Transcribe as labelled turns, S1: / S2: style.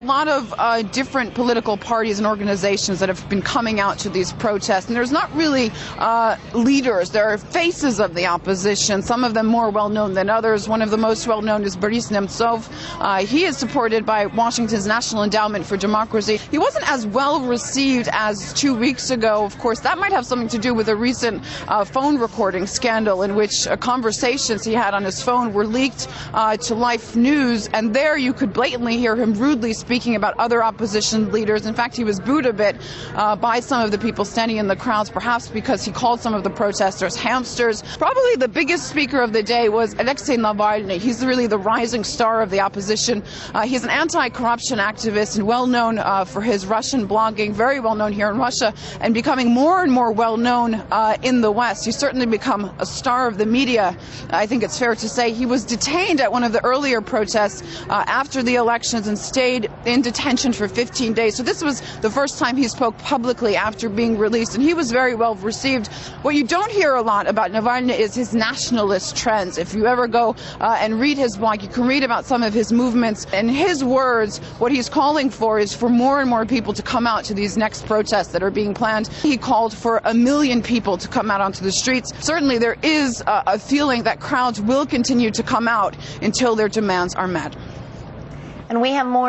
S1: A lot of different political parties and organizations that have been coming out to these protests, and there's not really leaders. There are faces of the opposition, some of them more well-known than others. One of the most well-known is Boris Nemcov. He is supported by Washington's National Endowment for Democracy. He wasn't as well received as 2 weeks ago. Of course, that might have something to do with a recent phone recording scandal in which conversations he had on his phone were leaked to Life News, and there you could blatantly hear him rudely speaking about other opposition leaders. In fact, he was booed a bit by some of the people standing in the crowds, perhaps because he called some of the protesters hamsters. Probably the biggest speaker of the day was Alexei Навальный. He's really the rising star of the opposition. He's an anti-corruption activist and well-known for his Russian blogging, very well-known here in Russia, and becoming more and more well-known in the West. He's certainly become a star of the media, I think it's fair to say. He was detained at one of the earlier protests after the elections and stayed in detention for 15 days. So this was the first time he spoke publicly after being released, and he was very well received. What you don't hear a lot about Navalny is his nationalist trends. If you ever go and read his blog, you can read about some of his movements. In his words, what he's calling for is for more and more people to come out to these next protests that are being planned. He called for 1 million people to come out onto the streets. Certainly there is a feeling that crowds will continue to come out until their demands are met.
S2: And we have more